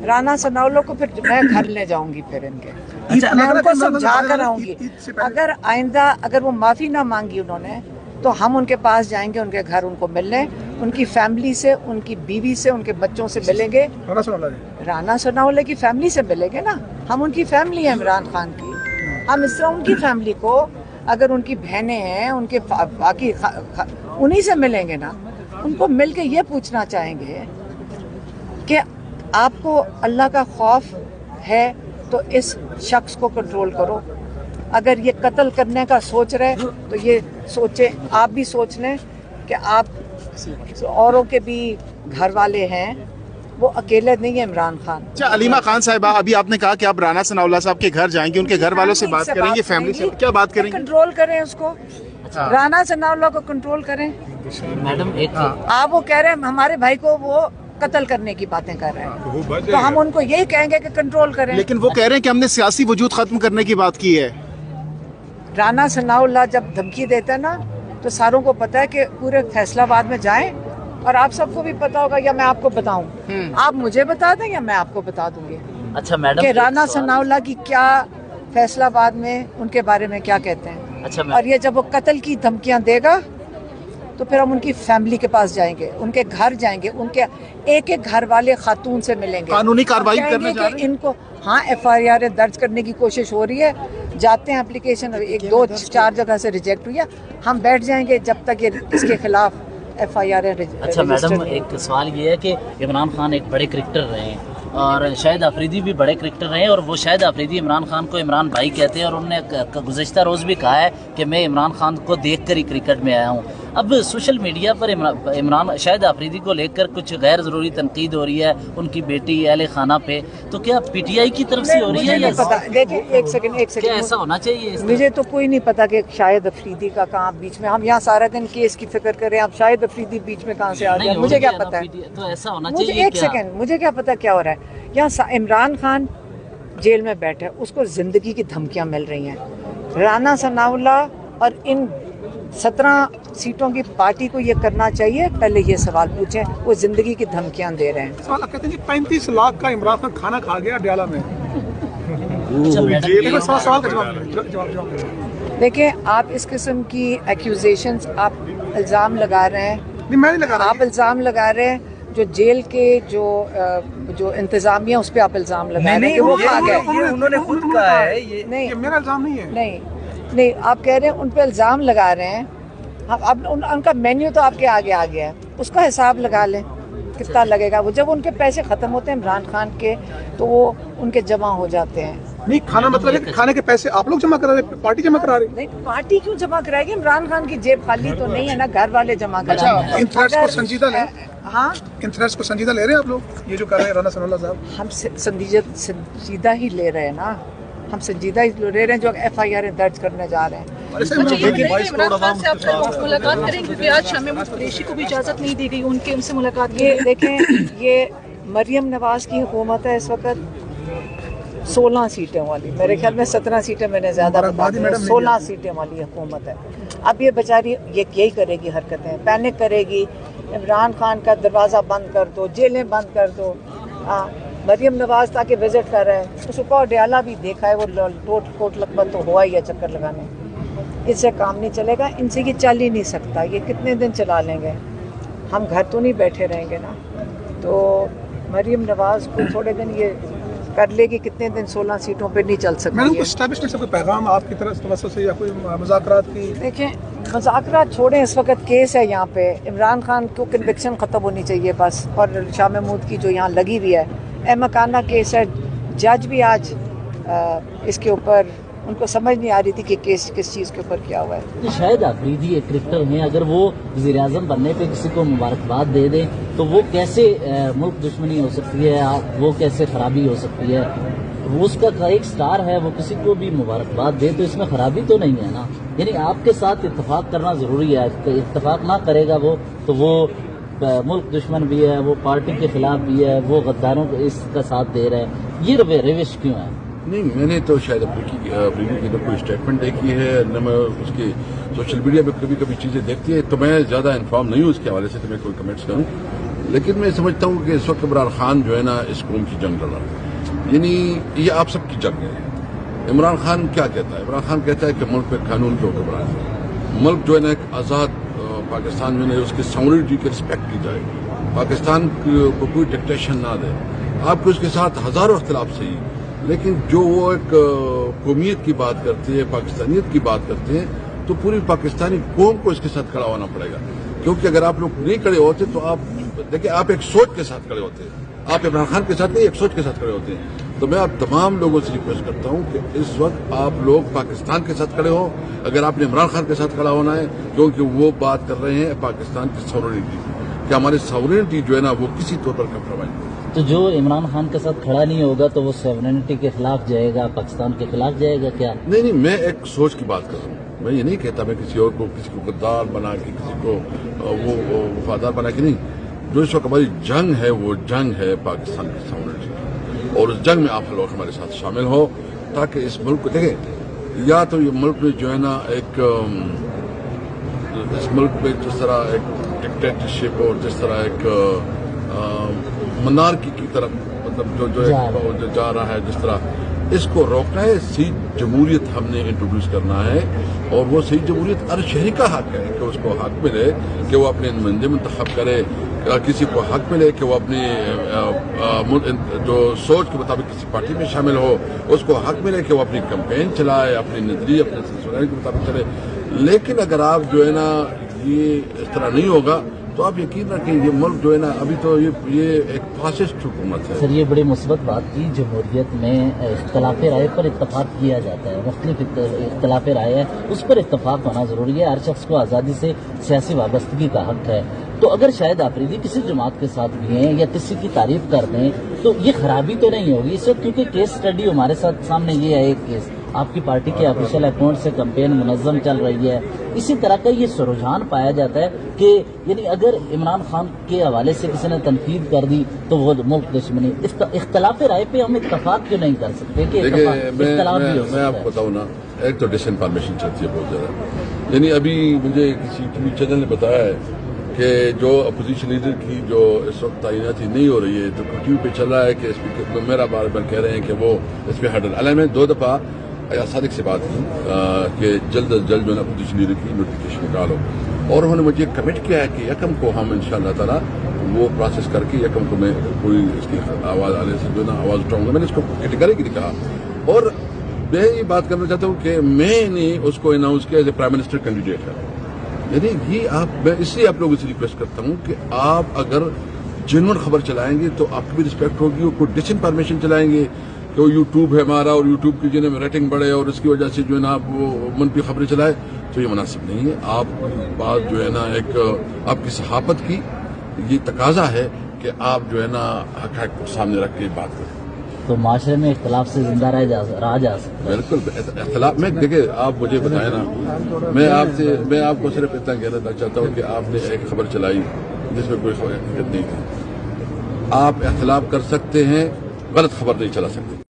رانا ثناءاللہ کو پھر میں گھر لے جاؤں گی، پھر ان کے میں ان کو سمجھا کر آؤں گی. اگر آئندہ اگر وہ معافی نہ مانگی انہوں نے تو ہم ان کے پاس جائیں گے، ان کے گھر ان کو ملنے، ان کی فیملی سے، ان کی بیوی سے، ان کے بچوں سے ملیں گے. رانا ثناءاللہ کی فیملی سے ملیں گے نا، ہم ان کی فیملی ہیں عمران خان کی. ہم اس طرح ان کی فیملی کو، اگر ان کی بہنیں ہیں، ان کے باقی انہی سے ملیں گے نا. ان کو مل کے یہ پوچھنا چاہیں گے کہ آپ کو اللہ کا خوف ہے تو اس شخص کو کنٹرول کرو. اگر یہ قتل کرنے کا سوچ رہے تو یہ سوچیں، آپ بھی سوچ لیں کہ آپ اوروں کے بھی گھر والے ہیں، وہ اکیلے نہیں ہیں عمران خان. اچھا علیمہ خان صاحبہ، ابھی آپ نے کہا کہ آپ رانا ثناءاللہ صاحب کے گھر جائیں گے، ان کے گھر والوں سے بات کریں گے، فیملی سے کیا بات کریں گے؟ کنٹرول کریں اس کو، رانا ثناءاللہ کو کنٹرول کریں. میڈم ایک آپ وہ کہہ رہے ہیں ہمارے بھائی کو وہ قتل کرنے کی باتیں کر رہے ہیں، تو ہم ان کو یہی کہیں گے کہ کنٹرول کریں. لیکن وہ کہہ رہے ہیں کہ ہم نے سیاسی وجود ختم کرنے کی بات کی ہے. رانا ثناءاللہ جب دھمکی دیتا ہے نا تو ساروں کو پتا ہے کہ پورے فیصلہ آباد میں جائیں، اور آپ سب کو بھی پتا ہوگا، یا میں آپ کو بتاؤں، آپ مجھے بتا دیں یا میں آپ کو بتا دوں گی اچھا میڈم کہ رانا ثناءاللہ کی کیا فیصلہ آباد میں ان کے بارے میں کیا کہتے ہیں. اچھا اور یہ جب وہ قتل کی دھمکیاں دے گا تو پھر ہم ان کی فیملی کے پاس جائیں گے، ان کے گھر جائیں گے، ان کے ایک ایک گھر والے خاتون سے ملیں گے، قانونی کارروائی کہیں کرنے گے جا کہ رہے ہیں. ان کو ہاں ایف آئی آر درج کرنے کی کوشش ہو رہی ہے. جاتے ہیں اپلیکیشن 1 2 4 جگہ سے ریجیکٹ ہوئی ہے، ہم بیٹھ جائیں گے جب تک یہ اس کے خلاف ایف آئی آر. اچھا میڈم ایک سوال یہ ہے کہ عمران خان ایک بڑے کرکٹر رہے ہیں اور شاہد آفریدی بھی بڑے کرکٹر رہے ہیں، اور وہ شاہد آفریدی عمران خان کو عمران بھائی کہتے ہیں، اور انہوں نے گزشتہ روز بھی کہا ہے کہ میں عمران خان کو دیکھ کر ہی کرکٹ میں آیا ہوں. اب سوشل میڈیا پر عمران شاہد آفریدی کو لے کر کچھ غیر ضروری تنقید ہو رہی ہے ان کی بیٹی اہل خانہ پہ، تو کیا پی ٹی آئی کی طرف سے ہو رہی ہے یا دیکھیں ایک سیکنڈ کیا ایسا ہونا چاہیے؟ مجھے تو کوئی نہیں پتا کہ شاہد افریدی کا کہاں بیچ میں، ہم یہاں سارا دن کیس کی فکر کریں، اب شاہد افریدی بیچ میں کہاں سے آ گیا، مجھے کیا پتا ہے. تو ایسا ہونا مجھے چاہیے. ایک سیکنڈ، مجھے کیا پتا کیا ہو رہا ہے. یہاں عمران خان جیل میں بیٹھے، اس کو زندگی کی دھمکیاں مل رہی ہیں. رانا ثناءاللہ اور ان 17 سیٹوں کی پارٹی کو یہ کرنا چاہیے، پہلے یہ سوال پوچھیں، وہ زندگی کی دھمکیاں دے رہے ہیں. سوال کہتے ہیں کہ 35 لاکھ کا عمران خان کھانا کھا گیا ڈیالہ میں. سوال کا جواب. دیکھیں آپ اس قسم کی ایکیوزیشنز، آپ الزام لگا رہے ہیں، نہیں میں نہیں لگا رہا. آپ الزام لگا رہے ہیں جو جیل کے جو انتظامیہ اس پہ آپ الزام لگا رہے ہیں کہ وہ کھا گئے. انہوں نے خود کہا ہے یہ نہیں میرا الزام نہیں ہے. نہیں آپ کہہ رہے ہیں ان پہ الزام لگا رہے ہیں. اب ان کا مینیو تو آپ کے آگے آ گیا ہے، اس کا حساب لگا لیں کتنا لگے گا. وہ جب ان کے پیسے ختم ہوتے ہیں عمران خان کے تو وہ ان کے جمع ہو جاتے ہیں. نہیں کھانا مطلب ہے کہ کھانے کے پیسے آپ لوگ جمع کرا رہے ہیں، پارٹی جمع کرا رہی ہے. نہیں پارٹی کیوں جمع کرائے گی؟ عمران خان کی جیب خالی تو نہیں ہے نا، گھر والے جمع کرائیں گے. ان تھریٹس کو سنجیدہ لیں. ہاں ان تھریٹس کو سنجیدہ لے رہے ہیں آپ لوگ، یہ جو کر رہے ہیں رانا ثناءاللہ صاحب؟ ہم سنجیدہ ہی لے رہے ہیں نا، ہم سنجیدہ ہی لے رہے ہیں جو ایف آئی آر درج کرنے جا رہے ہیں. عمران خان سے آپ ملاقات کریں کیونکہ آج شاہ محمود قریشی کو بھی اجازت نہیں دی گئی ان سے ملاقات. یہ دیکھیں یہ مریم نواز کی حکومت ہے اس وقت 16 سیٹیں والی، میرے خیال میں 17 سیٹیں میں نے زیادہ بتا دی، 16 سیٹیں والی حکومت ہے. اب یہ بیچاری یہی کرے گی حرکتیں، پینک کرے گی. عمران خان کا دروازہ بند کر دو، جیلیں بند کر دو. مریم نواز تاکہ وزٹ کر رہے ہیں، اس کو ڈیالہ بھی دیکھا ہے، وہ کوٹ لکبت تو ہوا ہی ہے چکر لگانے. اس سے کام نہیں چلے گا، ان سے یہ چل ہی نہیں سکتا. یہ کتنے دن چلا لیں گے؟ ہم گھر تو نہیں بیٹھے رہیں گے نا. تو مریم نواز کو تھوڑے دن یہ کر لے گی، کتنے دن 16 سیٹوں پہ نہیں چل سکتی. میں اسٹیبلشمنٹ سے کوئی پیغام آپ کی طرف توسط سے یا کوئی مذاکرات کی؟ دیکھیں مذاکرات چھوڑیں، اس وقت کیس ہے یہاں پہ. عمران خان کو کنوکشن ختم ہونی چاہیے بس، اور شاہ محمود کی جو یہاں لگی ہوئی ہے احمقانہ کیس ہے. جج بھی آج اس کے اوپر ان کو سمجھ نہیں آ رہی تھی کہ کیس کس چیز کے اوپر کیا ہوا ہے. شاہد آفریدی ایک کرکٹر ہیں، اگر وہ وزیر اعظم بننے پہ کسی کو مبارکباد دے دیں تو وہ کیسے ملک دشمنی ہو سکتی ہے، وہ کیسے خرابی ہو سکتی ہے؟ وہ اس کا ایک سٹار ہے، وہ کسی کو بھی مبارکباد دے تو اس میں خرابی تو نہیں ہے نا. یعنی آپ کے ساتھ اتفاق کرنا ضروری ہے، اتفاق نہ کرے گا وہ تو وہ ملک دشمن بھی ہے، وہ پارٹی کے خلاف بھی ہے، وہ غداروں کو اس کا ساتھ دے رہے ہیں. یہ روش کیوں ہے؟ نہیں میں نے تو شاید افریدی کی نہ کوئی اسٹیٹمنٹ دیکھی ہے، نہ میں اس کی سوشل میڈیا پہ کبھی چیزیں دیکھتی ہے، تو میں زیادہ انفارم نہیں ہوں اس کے حوالے سے تو میں کوئی کمنٹس کروں. لیکن میں سمجھتا ہوں کہ اس وقت عمران خان جو ہے نا اس قوم کی جنگ لڑ رہا ہے، یعنی یہ آپ سب کی جنگ ہے۔ عمران خان کیا کہتا ہے؟ عمران خان کہتا ہے کہ ملک پہ قانون کے حکمران ہے، ملک جو ہے نا ایک آزاد پاکستان جو ہے اس کی ساورنٹی کی رسپیکٹ کی جائے، پاکستان کو کوئی ڈکٹیشن نہ دے۔ آپ کو اس کے ساتھ ہزاروں اختلاف صحیح، لیکن جو وہ ایک قومیت کی بات کرتے ہیں، پاکستانیت کی بات کرتے ہیں، تو پوری پاکستانی قوم کو اس کے ساتھ کھڑا ہونا پڑے گا، کیونکہ اگر آپ لوگ نہیں کھڑے ہوتے تو آپ دیکھیں آپ ایک سوچ کے ساتھ کھڑے ہوتے ہیں، آپ عمران خان کے ساتھ نہیں، ایک سوچ کے ساتھ کھڑے ہوتے ہیں۔ تو میں آپ تمام لوگوں سے ریکویسٹ کرتا ہوں کہ اس وقت آپ لوگ پاکستان کے ساتھ کھڑے ہو، اگر آپ نے عمران خان کے ساتھ کھڑا ہونا ہے، کیونکہ وہ بات کر رہے ہیں پاکستان کی ساورنٹی کہ ہماری ساورنٹی جو ہے نا وہ کسی طور پر کمپرومائز نہیں۔ تو جو عمران خان کے ساتھ کھڑا نہیں ہوگا تو وہ سیورنٹی کے خلاف جائے گا، پاکستان کے خلاف جائے گا کیا؟ نہیں، میں ایک سوچ کی بات کر رہا ہوں، میں یہ نہیں کہتا میں کسی اور کو، کسی کو غدار بنا کے، کسی کو وہ وفادار بنا کے نہیں۔ جو اس وقت ہماری جنگ ہے وہ جنگ ہے پاکستان کی ساورنٹی کی، اور اس جنگ میں آپ لوگ ہمارے ساتھ شامل ہو، تاکہ اس ملک کو دیکھیں، یا تو یہ ملک میں جو ہے نا ایک اس ملک میں جس طرح ایک ڈکٹیٹرشپ اور جس طرح ایک منارکی کی طرف مطلب جو جا رہا ہے، جس طرح اس کو روکنا ہے۔ صحیح جمہوریت ہم نے انٹروڈیوس کرنا ہے، اور وہ صحیح جمہوریت ہر شہری کا حق ہے کہ اس کو حق ملے کہ وہ اپنے نمائندے منتخب کرے، کسی کو حق ملے کہ وہ اپنی جو سوچ کے مطابق کسی پارٹی میں شامل ہو، اس کو حق ملے کہ وہ اپنی کمپین چلائے، اپنی نظریے اپنے سلسلے کے مطابق چلے۔ لیکن اگر آپ جو ہے نا یہ اس طرح نہیں ہوگا تو آپ یقین رکھیں یہ ملک جو ہے نا ابھی تو یہ ایک فاسسٹ حکومت ہے۔ سر یہ بڑی مثبت بات کی، جمہوریت میں اختلاف رائے پر اتفاق کیا جاتا ہے، مختلف اختلاف رائے ہے اس پر اتفاق ہونا ضروری ہے، ہر شخص کو آزادی سے سیاسی وابستگی کا حق ہے۔ تو اگر شاہد آفریدی کسی جماعت کے ساتھ بھی ہیں یا کسی کی تعریف کر دیں تو یہ خرابی تو نہیں ہوگی اس وقت، کیونکہ کیس اسٹڈی ہمارے ساتھ سامنے یہ ہے، ایک کیس آپ کی پارٹی کے آفیشیل اکاؤنٹ سے کمپین منظم چل رہی ہے، اسی طرح کا یہ رجحان پایا جاتا ہے کہ یعنی اگر عمران خان کے حوالے سے کسی نے تنقید کر دی تو وہ ملک دشمنی۔ اختلاف رائے پہ ہم اتفاق کیوں نہیں کر سکتے کہ اختلاف بھی ہو سکتا ہے؟ میں آپ کو بتاؤں نا، ایک تو ڈس انفارمیشن چلتی ہے بہت زیادہ، یعنی ابھی مجھے کسی ٹی وی چینل نے بتایا ہے کہ جو اپوزیشن لیڈر کی جو اس وقت تعیناتی نہیں ہو رہی ہے، تو ٹی وی پہ چل رہا ہے کہ اس پہ میرا بار بار کہہ رہے ہیں کہ وہ اس پہ ہٹل علیہ میں 2 دفعہ صادق سے بات کی کہ جلد از جلد جو ہے نا اپوزیشن لیڈر کی نوٹیفکیشن نکالو، اور انہوں نے مجھے کمٹ کیا ہے کہ یکم کو ہم انشاءاللہ تعالی وہ پروسیس کر کے یکم کو میں کوئی اس کی آواز آنے سے جو ہے نا آواز اٹھاؤں گا۔ میں نے اس کو کیٹیگریکلی کہا، اور میں یہ بات کرنا چاہتا ہوں کہ میں نے اس کو اناؤنس کیا as a prime minister candidate ہے، یعنی یہ میں اس لیے آپ لوگوں سے ریکویسٹ کرتا ہوں کہ آپ اگر جنون خبر چلائیں گے تو آپ کی بھی رسپیکٹ ہوگی، اور کوئی ڈس انفارمیشن چلائیں گے کہ وہ یوٹیوب ہے ہمارا اور یوٹیوب کی جو ہے ریٹنگ بڑھے اور اس کی وجہ سے جو ہے نا آپ وہ منفی خبریں چلائے، تو یہ مناسب نہیں ہے۔ آپ بات جو ہے نا ایک آپ کی صحافت کی یہ تقاضا ہے کہ آپ جو ہے نا حقائق کو سامنے رکھ کے بات کریں۔ تو معاشرے میں اختلاف سے زندہ رہا جا سکتا ہے۔ بالکل اختلاف میں دیکھیں، آپ مجھے بتائیں نا، میں آپ کو صرف اتنا کہنا چاہتا ہوں کہ آپ نے ایک خبر چلائی جس میں کوئی حقیقت نہیں تھی۔ آپ اختلاف کر سکتے ہیں، غلط خبر نہیں چلا سکتے۔